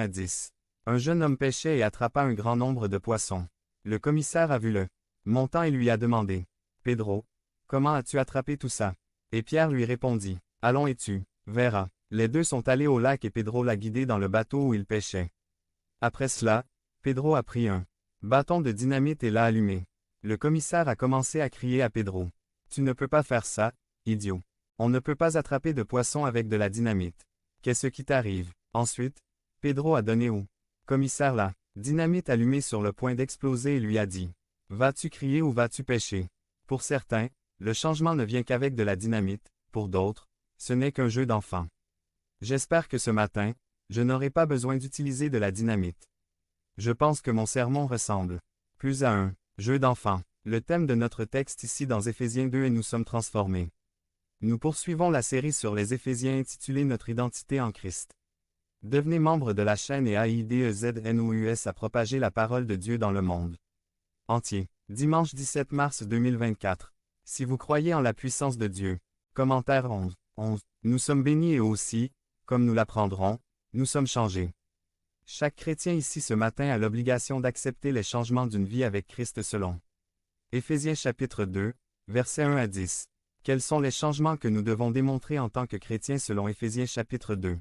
à 10. Un jeune homme pêchait et attrapa un grand nombre de poissons. Le commissaire a vu le montant et lui a demandé: « Pedro, comment as-tu attrapé tout ça? » Et Pierre lui répondit: « Allons et tu verras. » Les deux sont allés au lac et Pedro l'a guidé dans le bateau où il pêchait. Après cela, Pedro a pris un bâton de dynamite et l'a allumé. Le commissaire a commencé à crier à Pedro: « Tu ne peux pas faire ça, idiot. On ne peut pas attraper de poisson avec de la dynamite. Qu'est-ce qui t'arrive? » Ensuite, Pedro a donné au commissaire la dynamite allumée sur le point d'exploser et lui a dit: « Vas-tu crier ou vas-tu pêcher? » Pour certains, le changement ne vient qu'avec de la dynamite, pour d'autres, ce n'est qu'un jeu d'enfant. J'espère que ce matin, je n'aurai pas besoin d'utiliser de la dynamite. Je pense que mon sermon ressemble plus à un jeu d'enfant. Le thème de notre texte ici dans Éphésiens 2 est « Nous sommes transformés ». Nous poursuivons la série sur les Éphésiens intitulée « Notre identité en Christ ». Devenez membre de la chaîne et aidez-nous à propager la parole de Dieu dans le monde entier. Dimanche 17 mars 2024. Si vous croyez en la puissance de Dieu. Commentaire 11. Nous sommes bénis et aussi, comme nous l'apprendrons, nous sommes changés. Chaque chrétien ici ce matin a l'obligation d'accepter les changements d'une vie avec Christ selon Éphésiens chapitre 2, versets 1 à 10. Quels sont les changements que nous devons démontrer en tant que chrétiens selon Éphésiens chapitre 2?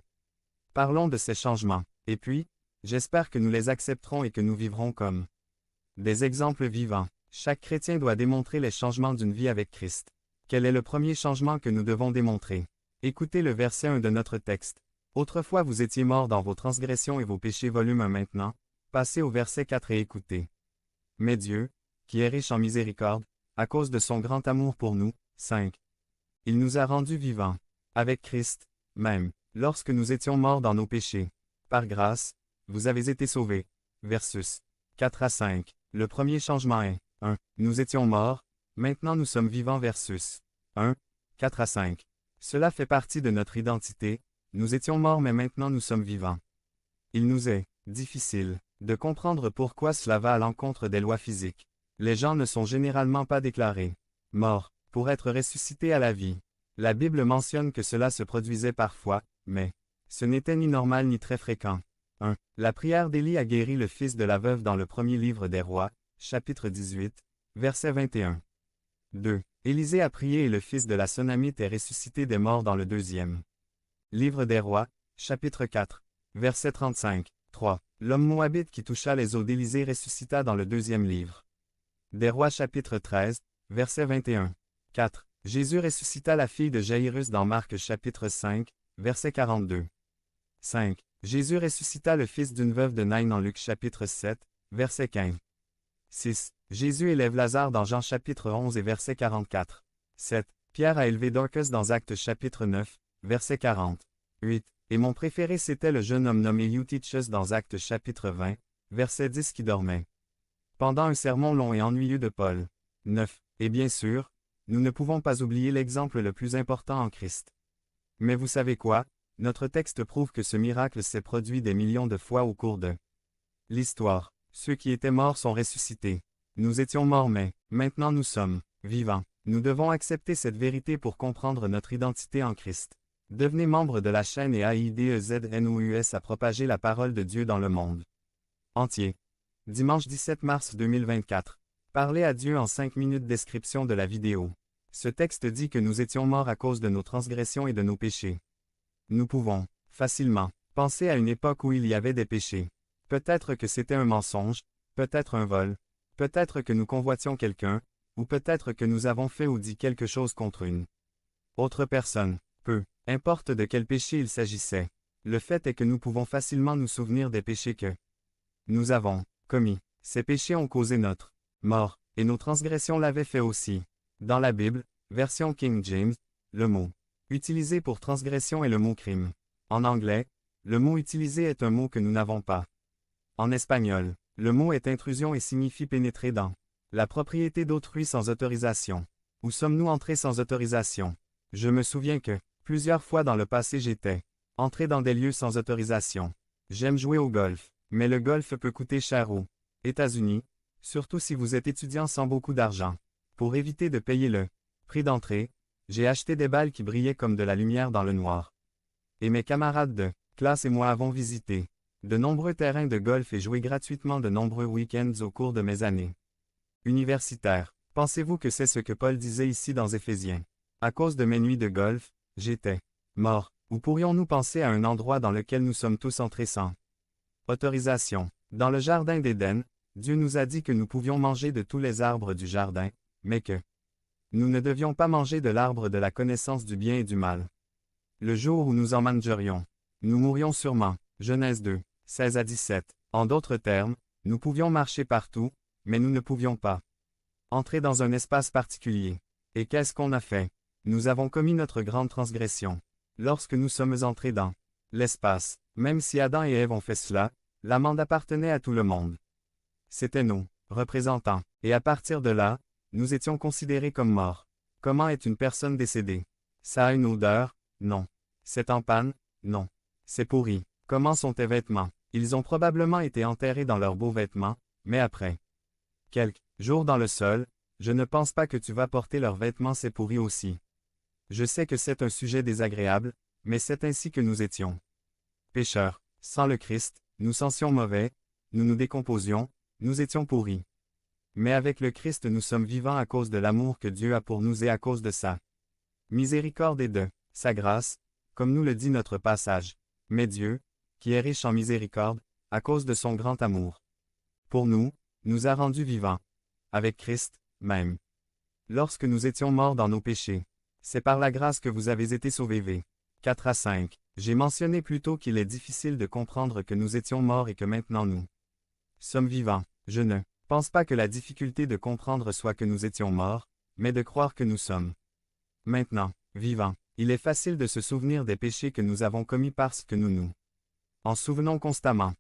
Parlons de ces changements, et puis, j'espère que nous les accepterons et que nous vivrons comme des exemples vivants. Chaque chrétien doit démontrer les changements d'une vie avec Christ. Quel est le premier changement que nous devons démontrer? Écoutez le verset 1 de notre texte. Autrefois vous étiez morts dans vos transgressions et vos péchés volume 1 maintenant. Passez au verset 4 et écoutez. Mais Dieu, qui est riche en miséricorde, à cause de son grand amour pour nous, 5. Il nous a rendus vivants, avec Christ, même, lorsque nous étions morts dans nos péchés. Par grâce, vous avez été sauvés. Versus 4 à 5. Le premier changement est 1. Nous étions morts, maintenant nous sommes vivants versus 1. 4 à 5. Cela fait partie de notre identité. Nous étions morts mais maintenant nous sommes vivants. Il nous est difficile de comprendre pourquoi cela va à l'encontre des lois physiques. Les gens ne sont généralement pas déclarés morts pour être ressuscités à la vie. La Bible mentionne que cela se produisait parfois, mais ce n'était ni normal ni très fréquent. 1. La prière d'Élie a guéri le fils de la veuve dans le premier livre des Rois, chapitre 18, verset 21. 2. Élisée a prié et le fils de la Sonamite est ressuscité des morts dans le deuxième livre des Rois, chapitre 4, verset 35. 3. L'homme moabite qui toucha les eaux d'Élisée ressuscita dans le deuxième livre des Rois chapitre 13, verset 21. 4. Jésus ressuscita la fille de Jaïrus dans Marc chapitre 5, verset 42. 5. Jésus ressuscita le fils d'une veuve de Naïn en Luc chapitre 7, verset 15. 6. Jésus élève Lazare dans Jean chapitre 11 et verset 44. 7. Pierre a élevé Dorcas dans Actes chapitre 9, verset 40. 8. Et mon préféré c'était le jeune homme nommé Eutychus dans Actes chapitre 20, verset 10 qui dormait pendant un sermon long et ennuyeux de Paul. 9. Et bien sûr, nous ne pouvons pas oublier l'exemple le plus important en Christ. Mais vous savez quoi? Notre texte prouve que ce miracle s'est produit des millions de fois au cours de l'histoire. Ceux qui étaient morts sont ressuscités. Nous étions morts mais, maintenant nous sommes vivants. Nous devons accepter cette vérité pour comprendre notre identité en Christ. Devenez membre de la chaîne et aidez-nous à propager la parole de Dieu dans le monde entier. Dimanche 17 mars 2024. Parlez à Dieu en 5 minutes. Description de la vidéo. Ce texte dit que nous étions morts à cause de nos transgressions et de nos péchés. Nous pouvons, facilement, penser à une époque où il y avait des péchés. Peut-être que c'était un mensonge, peut-être un vol, peut-être que nous convoitions quelqu'un, ou peut-être que nous avons fait ou dit quelque chose contre une autre personne. Peu importe de quel péché il s'agissait. Le fait est que nous pouvons facilement nous souvenir des péchés que nous avons commis. Ces péchés ont causé notre mort, et nos transgressions l'avaient fait aussi. Dans la Bible, version King James, le mot utilisé pour transgression est le mot crime. En anglais, le mot utilisé est un mot que nous n'avons pas. En espagnol, le mot est intrusion et signifie pénétrer dans la propriété d'autrui sans autorisation. Où sommes-nous entrés sans autorisation? Je me souviens que, plusieurs fois dans le passé j'étais entré dans des lieux sans autorisation. J'aime jouer au golf, mais le golf peut coûter cher aux États-Unis, surtout si vous êtes étudiant sans beaucoup d'argent. Pour éviter de payer le prix d'entrée, j'ai acheté des balles qui brillaient comme de la lumière dans le noir. Et mes camarades de classe et moi avons visité De nombreux terrains de golf et joué gratuitement de nombreux week-ends au cours de mes années universitaires. Pensez-vous que c'est ce que Paul disait ici dans Éphésiens? À cause de mes nuits de golf, j'étais mort. Ou pourrions-nous penser à un endroit dans lequel nous sommes tous entrés sans autorisation? Dans le jardin d'Éden, Dieu nous a dit que nous pouvions manger de tous les arbres du jardin, mais que nous ne devions pas manger de l'arbre de la connaissance du bien et du mal. Le jour où nous en mangerions, nous mourrions sûrement. Genèse 2, 16 à 17. En d'autres termes, nous pouvions marcher partout, mais nous ne pouvions pas entrer dans un espace particulier. Et qu'est-ce qu'on a fait? Nous avons commis notre grande transgression. Lorsque nous sommes entrés dans l'espace, même si Adam et Ève ont fait cela, l'amende appartenait à tout le monde. C'était nos représentants. Et à partir de là, nous étions considérés comme morts. Comment est une personne décédée? Ça a une odeur? Non. C'est en panne? Non. C'est pourri. Comment sont tes vêtements? Ils ont probablement été enterrés dans leurs beaux vêtements, mais après quelques jours dans le sol, je ne pense pas que tu vas porter leurs vêtements, c'est pourri aussi. Je sais que c'est un sujet désagréable, mais c'est ainsi que nous étions. Pécheurs. Sans le Christ, nous sentions mauvais, nous nous décomposions, nous étions pourris. Mais avec le Christ nous sommes vivants à cause de l'amour que Dieu a pour nous et à cause de sa miséricorde et de sa grâce, comme nous le dit notre passage. Mais Dieu, qui est riche en miséricorde, à cause de son grand amour pour nous, nous a rendus vivants. Avec Christ, même. Lorsque nous étions morts dans nos péchés. C'est par la grâce que vous avez été sauvés. V. 4 à 5. J'ai mentionné plus tôt qu'il est difficile de comprendre que nous étions morts et que maintenant nous sommes vivants. Je ne pense pas que la difficulté de comprendre soit que nous étions morts, mais de croire que nous sommes maintenant vivants. Il est facile de se souvenir des péchés que nous avons commis parce que nous nous en souvenons constamment.